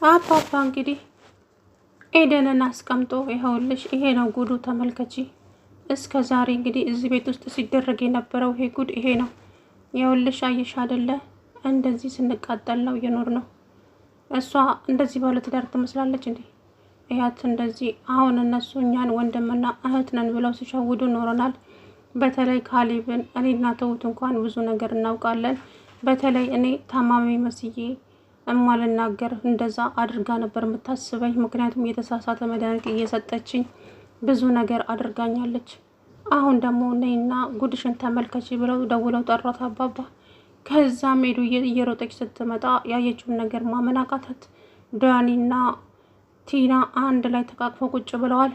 አባባ እንግዲህ ኤደንን አስቀምጦ ይኸውልሽ ይሄ ነው ጉዱ ተመልከቺ። እስከ ዛሬ እንግዲህ እዚህ ቤት ውስጥ ሲደረግ የነበረው ይሄ ጉድ ይሄ ነው። ይኸውልሽ አየሽ አይደለ እንደዚህ ስንቃጠል ነው የኖር ነው። እሷ እንደዚህ ባለ ትዳር ትመስላለች እንዴ? እያት እንደዚህ አሁን እነሱ እኛን ወንድምና እህት ነን ብለው ሲሸውዱ ኖረናል። በተለይ ካሌብን እኔና ተውት እንኳን ብዙ ነገር እናውቃለን። በተለይ እኔ ታማሚ መስዬ እማልናገር እንደዛ አድርጋ ነበር የምታስበኝ። ምክንያቱም የተሳሳተ መድኃኒት እየሰጠችኝ ብዙ ነገር አድርጋኛለች። አሁን ደግሞ ነይና ጉድሽን ተመልከች ብለው ደውለው ጠሯት አባባ። ከዛም ሄዱ እየሮጠች ስትመጣ ያየችውን ነገር ማመን አቃታት። ዳኒና ቲና አንድ ላይ ተቃቅፈው ቁጭ ብለዋል።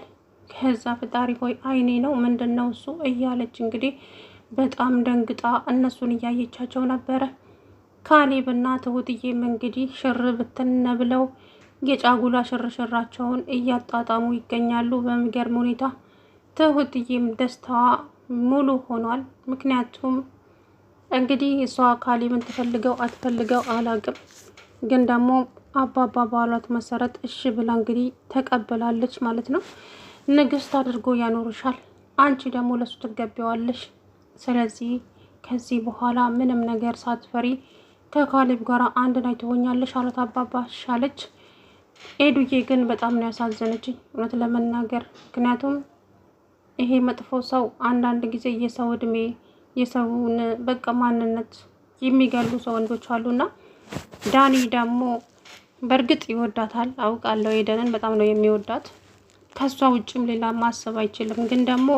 ከዛ ፈጣሪ ሆይ አይኔ ነው ምንድን ነው እሱ እያለች እንግዲህ በጣም ደንግጣ እነሱን እያየቻቸው ነበረ። ካሌብና ትሁትዬም እንግዲህ ሽር ብትን ብለው የጫጉላ ሽርሽራቸውን እያጣጣሙ ይገኛሉ በሚገርም ሁኔታ። ትሁትዬም ደስታዋ ሙሉ ሆኗል። ምክንያቱም እንግዲህ እሷ ካሌብን ትፈልገው አትፈልገው አላቅም፣ ግን ደግሞ አባባ ባሏት መሰረት እሺ ብላ እንግዲህ ተቀበላለች ማለት ነው። ንግስት አድርጎ ያኖርሻል፣ አንቺ ደግሞ ለሱ ትገቢዋለሽ። ስለዚህ ከዚህ በኋላ ምንም ነገር ሳትፈሪ ከካሌብ ጋር አንድ ላይ ትሆኛለሽ አላት አባባ። ሻለች። ኤዱዬ ግን በጣም ነው ያሳዘነችኝ እውነት ለመናገር። ምክንያቱም ይሄ መጥፎ ሰው አንዳንድ ጊዜ የሰው እድሜ የሰውን በቃ ማንነት የሚገሉ ሰው ወንዶች አሉና ዳኒ ደግሞ በእርግጥ ይወዳታል አውቃለሁ። ኤደንን በጣም ነው የሚወዳት። ከሷ ውጭም ሌላ ማሰብ አይችልም። ግን ደግሞ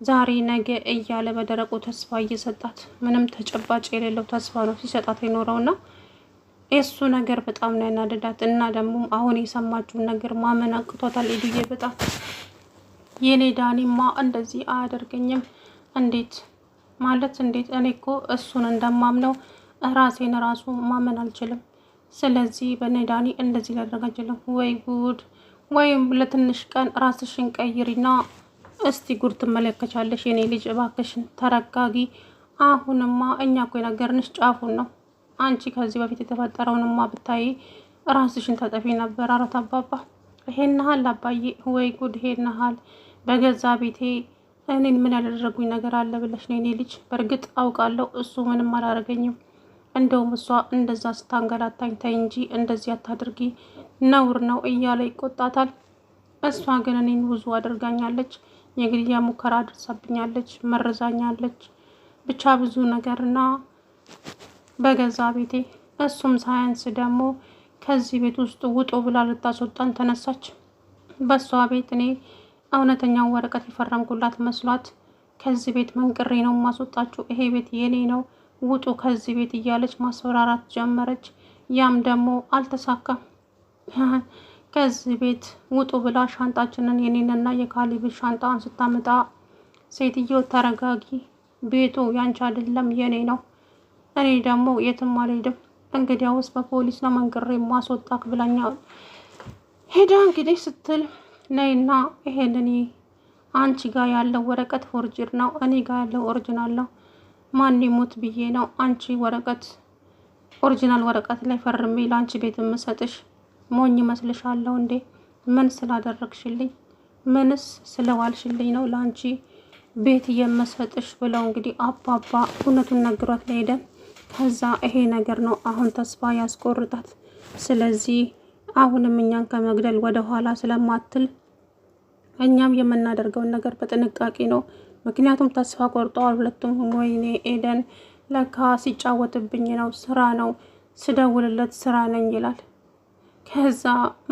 ዛሬ ነገ እያለ በደረቁ ተስፋ እየሰጣት ምንም ተጨባጭ የሌለው ተስፋ ነው ሲሰጣት የኖረውና የእሱ ነገር በጣም ነው ያናደዳት። እና ደግሞ አሁን የሰማችውን ነገር ማመን አቅቷታል ኤዱዬ በጣም። የኔ ዳኒማ እንደዚህ አያደርገኝም። እንዴት ማለት እንዴት? እኔ እኮ እሱን እንደማምነው ራሴን ራሱ ማመን አልችልም። ስለዚህ በኔ ዳኒ እንደዚህ ሊያደርግ አይችልም። ወይ ጉድ! ወይም ለትንሽ ቀን ራስሽን ቀይሪና እስቲ ጉድ ትመለከቻለሽ። የኔ ልጅ እባክሽን ተረጋጊ። አሁንማ እኛ እኮ የነገርንሽ ጫፉን ነው። አንቺ ከዚህ በፊት የተፈጠረውንማ ብታይ ራስሽን ተጠፊ ነበር። አራት አባባ ይሄን ያህል አባዬ፣ ወይ ጉድ! ይሄን ያህል በገዛ ቤቴ እኔን ምን ያደረጉኝ ነገር አለ ብለሽ ነው የኔ ልጅ? በእርግጥ አውቃለሁ እሱ ምንም አላደረገኝም። እንደውም እሷ እንደዛ ስታንገላታኝ ተይ እንጂ እንደዚህ አታድርጊ ነውር ነው እያለ ይቆጣታል። እሷ ግን እኔን ብዙ አድርጋኛለች። የግድያ ሙከራ አድርሳብኛለች፣ መርዛኛለች፣ ብቻ ብዙ ነገርና በገዛ ቤቴ። እሱም ሳያንስ ደግሞ ከዚህ ቤት ውስጥ ውጡ ብላ ልታስወጣን ተነሳች። በእሷ ቤት እኔ እውነተኛውን ወረቀት የፈረምኩላት መስሏት ከዚህ ቤት መንቅሬ ነው ማስወጣችሁ፣ ይሄ ቤት የኔ ነው፣ ውጡ ከዚህ ቤት እያለች ማስፈራራት ጀመረች። ያም ደግሞ አልተሳካም። ከዚህ ቤት ውጡ ብላ ሻንጣችንን የኔንና የካሌብ ሻንጣን ስታመጣ ሴትዮ ተረጋጊ፣ ቤቱ ያንቺ አይደለም የኔ ነው፣ እኔ ደግሞ የትም አልሄድም፣ እንግዲያውስ በፖሊስ ነው መንቅሬ ማስወጣክ ብላኛ ሄዳ እንግዲህ ስትል ነይና ይሄንን አንቺ ጋር ያለው ወረቀት ፎርጅር ነው፣ እኔ ጋር ያለው ኦሪጂናል ነው። ማን ይሙት ብዬ ነው አንቺ ወረቀት ኦሪጂናል ወረቀት ላይ ፈርሜ ለአንቺ ቤት የምሰጥሽ? ሞኝ መስልሻለሁ እንዴ? ምን ስላደረግሽልኝ ምንስ ስለዋልሽልኝ ነው ለአንቺ ቤት የምሰጥሽ? ብለው እንግዲህ አባባ እውነቱን ነግሯት ለሄደን። ከዛ ይሄ ነገር ነው አሁን ተስፋ ያስቆርጣት። ስለዚህ አሁንም እኛን ከመግደል ወደ ኋላ ስለማትል እኛም የምናደርገውን ነገር በጥንቃቄ ነው። ምክንያቱም ተስፋ ቆርጠዋል ሁለቱም። ወይኔ ኤደን ለካ ሲጫወትብኝ ነው፣ ስራ ነው፣ ስደውልለት ስራ ነኝ ይላል። ከዛ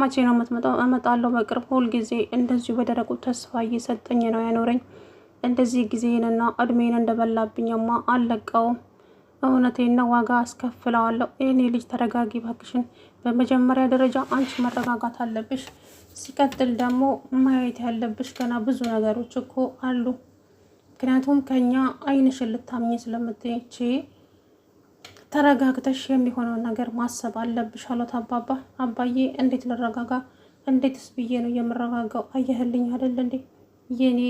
መቼ ነው የምትመጣው? እመጣለሁ በቅርብ። ሁልጊዜ እንደዚሁ በደረቁ ተስፋ እየሰጠኝ ነው ያኖረኝ። እንደዚህ ጊዜንና እድሜን እንደበላብኝማ አልለቀውም። እውነቴን ነው፣ ዋጋ አስከፍለዋለሁ። የኔ ልጅ ተረጋጊ ባክሽን። በመጀመሪያ ደረጃ አንቺ መረጋጋት አለብሽ። ሲቀጥል ደግሞ ማየት ያለብሽ ገና ብዙ ነገሮች እኮ አሉ። ምክንያቱም ከኛ አይንሽን ልታምኝ ስለምትች ተረጋግተሽ የሚሆነውን ነገር ማሰብ አለብሽ አሏት አባባ። አባዬ እንዴት ልረጋጋ? እንዴትስ ብዬ ነው የምረጋጋው? አየህልኝ አይደል እንዴ የኔ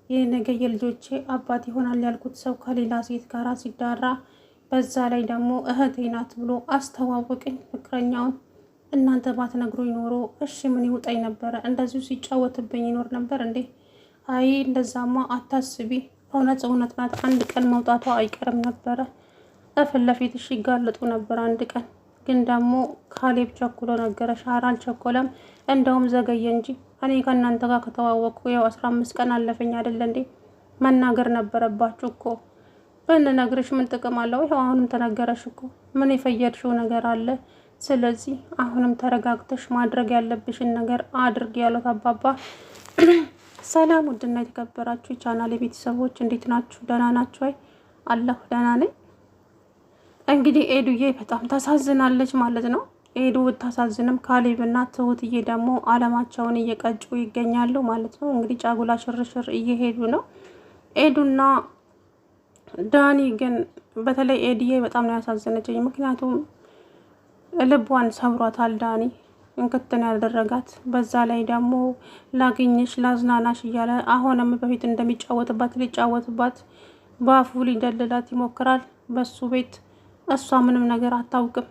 የነገ የልጆቼ አባት ይሆናል ያልኩት ሰው ከሌላ ሴት ጋር ሲዳራ፣ በዛ ላይ ደግሞ እህቴ ናት ብሎ አስተዋወቀኝ ፍቅረኛውን። እናንተ ባትነግሩኝ ኖሮ እሺ ምን ይውጣኝ ነበረ? እንደዚሁ ሲጫወትብኝ ይኖር ነበር እንዴ? አይ እንደዛማ አታስቢ። እውነት እውነት ናት። አንድ ቀን መውጣቷ አይቀርም ነበረ። እፊት ለፊትሽ ይጋለጡ ነበር አንድ ቀን። ግን ደግሞ ካሌብ ቸኩሎ ነገረ። ሻራ አልቸኮለም፣ እንደውም ዘገየ እንጂ። እኔ ከእናንተ ጋር ከተዋወቅኩ ያው 15 ቀን አለፈኝ አይደለ እንዴ? መናገር ነበረባችሁ እኮ። ብንነግርሽ ምን ጥቅም አለው? ይኸው አሁንም ተነገረሽ እኮ። ምን የፈየድሽው ነገር አለ? ስለዚህ አሁንም ተረጋግተሽ ማድረግ ያለብሽን ነገር አድርግ ያሉት አባባ። ሰላም ውድና የተከበራችሁ የቻናሌ ቤተሰቦች እንዴት ናችሁ? ደህና ናችሁ? አይ አለሁ ደህና ነኝ። እንግዲህ ኤዱዬ በጣም ታሳዝናለች ማለት ነው። ኤዱ ብታሳዝንም ካሌብና ትሁትዬ ደግሞ አለማቸውን እየቀጩ ይገኛሉ ማለት ነው። እንግዲህ ጫጉላ ሽርሽር እየሄዱ ነው። ኤዱና ዳኒ ግን በተለይ ኤድዬ በጣም ነው ያሳዘነችኝ። ምክንያቱም ልቧን ሰብሯታል ዳኒ እንክትን ያደረጋት። በዛ ላይ ደግሞ ላግኝሽ ላዝናናሽ እያለ አሁንም በፊት እንደሚጫወትባት ሊጫወትባት በአፉ ሊደልላት ይሞክራል። በሱ ቤት እሷ ምንም ነገር አታውቅም።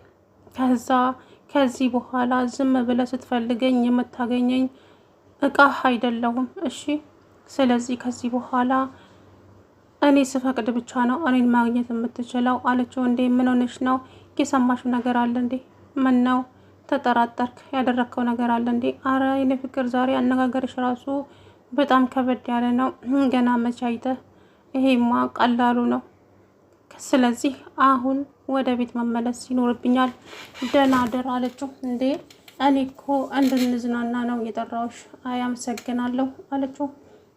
ከዚህ በኋላ ዝም ብለ ስትፈልገኝ የምታገኘኝ እቃ አይደለሁም። እሺ ስለዚህ ከዚህ በኋላ እኔ ስፈቅድ ብቻ ነው እኔን ማግኘት የምትችለው አለችው። እንዴ ምን ሆነሽ ነው? የሰማሽው ነገር አለ እንዴ? ምን ነው ተጠራጠርክ? ያደረግከው ነገር አለ እንዴ? አረ የኔ ፍቅር ዛሬ አነጋገርሽ ራሱ በጣም ከበድ ያለ ነው። ገና መቼ አይተህ? ይሄማ ቀላሉ ነው። ስለዚህ አሁን ወደ ቤት መመለስ ይኖርብኛል። ደህና አደር አለችው። እንዴ እኔ እኮ እንድንዝናና ነው የጠራሁሽ። አይ አመሰግናለሁ አለችው።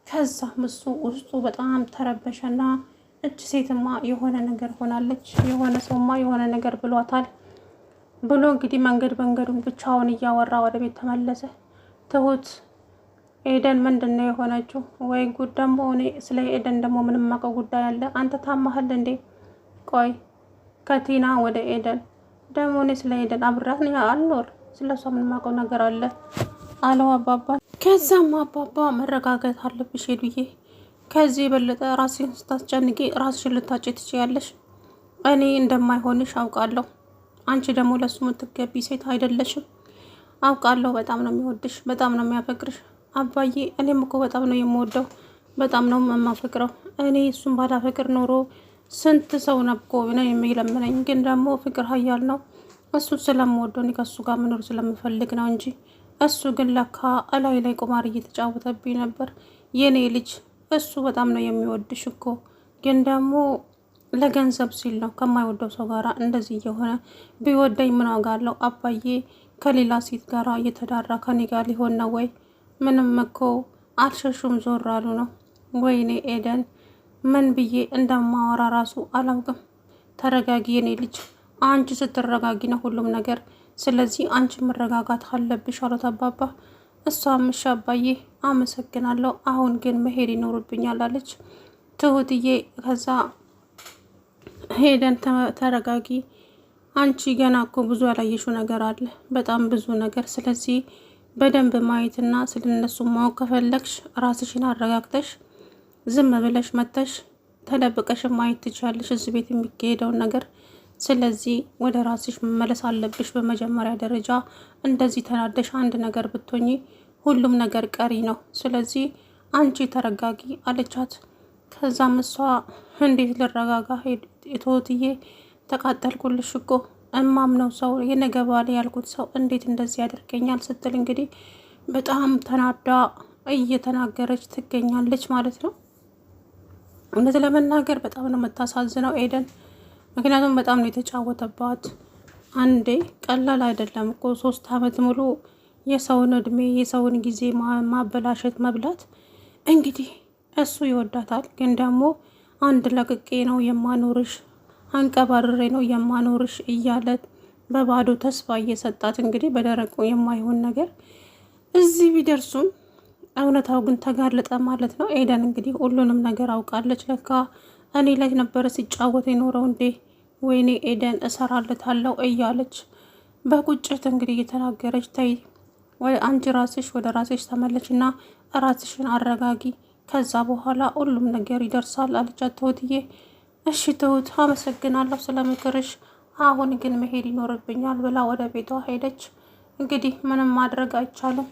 ከዛ እሱ ውስጡ በጣም ተረበሸና እች ሴትማ የሆነ ነገር ሆናለች፣ የሆነ ሰውማ የሆነ ነገር ብሏታል ብሎ እንግዲህ መንገዱን ብቻውን እያወራ ወደ ቤት ተመለሰ። ትሁት ኤደን ምንድን ነው የሆነችው? ወይ ጉድ! ደግሞ እኔ ስለ ኤደን ደግሞ ምንም የማውቀው ጉዳይ አለ? አንተ ታማሃል እንዴ? ቆይ ከቲና ወደ ኤደን ደግሞ እኔ ስለ ኤደን አብራት አልኖር፣ ስለሷ ምን የማውቀው ነገር አለ አለው አባባ። ከዛም አባባ መረጋጋት አለብሽ ሄዱዬ፣ ከዚህ የበለጠ ራስሽን ስታስጨንቂ ራስሽን ልታጭ ትችያለሽ። እኔ እንደማይሆንሽ አውቃለሁ። አንቺ ደግሞ ለሱ የምትገቢ ሴት አይደለሽም። አውቃለሁ። በጣም ነው የሚወድሽ፣ በጣም ነው የሚያፈቅርሽ። አባዬ እኔም እኮ በጣም ነው የምወደው፣ በጣም ነው የማፈቅረው። እኔ እሱን ባላፈቅር ኖሮ ስንት ሰው ነብቆ ነው የሚለምነኝ። ግን ደግሞ ፍቅር ሀያል ነው። እሱ ስለምወደው እኔ ከእሱ ጋር መኖር ስለምፈልግ ነው እንጂ እሱ ግን ለካ እላይ ላይ ቁማር እየተጫወተብኝ ነበር። የኔ ልጅ እሱ በጣም ነው የሚወድሽ እኮ፣ ግን ደግሞ ለገንዘብ ሲል ነው ከማይወደው ሰው ጋር እንደዚህ እየሆነ። ቢወደኝ ምን ዋጋ አለው አባዬ? ከሌላ ሴት ጋር እየተዳራ ከኔ ጋር ሊሆን ነው ወይ? ምንም እኮ አልሸሹም ዞር አሉ ነው። ወይኔ ኤደን ምን ብዬ እንደማወራ ራሱ አላውቅም። ተረጋጊ የኔ ልጅ፣ አንቺ ስትረጋጊ ነው ሁሉም ነገር። ስለዚህ አንቺ መረጋጋት አለብሽ አሉት አባባ። እሷም እሺ አባዬ አመሰግናለሁ፣ አሁን ግን መሄድ ይኖርብኛል አለች ትሁትዬ። ከዛ ሄደን ተረጋጊ፣ አንቺ ገና እኮ ብዙ ያላየሽው ነገር አለ፣ በጣም ብዙ ነገር። ስለዚህ በደንብ ማየትና ስለነሱ ማወቅ ከፈለግሽ ራስሽን አረጋግተሽ ዝም ብለሽ መተሽ ተደብቀሽ ማየት ትችያለሽ እዚህ ቤት የሚካሄደውን ነገር። ስለዚህ ወደ ራስሽ መመለስ አለብሽ። በመጀመሪያ ደረጃ እንደዚህ ተናደሽ አንድ ነገር ብትሆኚ ሁሉም ነገር ቀሪ ነው። ስለዚህ አንቺ ተረጋጊ አለቻት። ከዛም እሷ እንዴት ልረጋጋ ትሁትዬ፣ ተቃጠልኩልሽ እኮ እማምነው ሰው የነገ ባሌ ያልኩት ሰው እንዴት እንደዚህ ያደርገኛል ስትል እንግዲህ በጣም ተናዳ እየተናገረች ትገኛለች ማለት ነው። እውነት ለመናገር በጣም ነው የምታሳዝነው ኤደን፣ ምክንያቱም በጣም ነው የተጫወተባት። አንዴ ቀላል አይደለም እኮ 3 አመት ሙሉ የሰውን እድሜ የሰውን ጊዜ ማበላሸት መብላት። እንግዲህ እሱ ይወዳታል፣ ግን ደግሞ አንድ ለቅቄ ነው የማኖርሽ፣ አንቀባርሬ ነው የማኖርሽ እያለ በባዶ ተስፋ እየሰጣት እንግዲህ በደረቁ የማይሆን ነገር እዚህ ቢደርሱም እውነታው ግን ተጋለጠ ማለት ነው። ኤደን እንግዲህ ሁሉንም ነገር አውቃለች። ለካ እኔ ላይ ነበረ ሲጫወት የኖረው እንዴ! ወይኔ ኤደን እሰራለታለሁ እያለች በቁጭት እንግዲህ እየተናገረች ተይ አንቺ ራስሽ ወደ ራስሽ ተመለችና ራስሽን አረጋጊ፣ ከዛ በኋላ ሁሉም ነገር ይደርሳል አለቻት ትሁትዬ። እሺ ትሁት አመሰግናለሁ ስለምክርሽ፣ አሁን ግን መሄድ ይኖርብኛል ብላ ወደ ቤቷ ሄደች። እንግዲህ ምንም ማድረግ አይቻልም።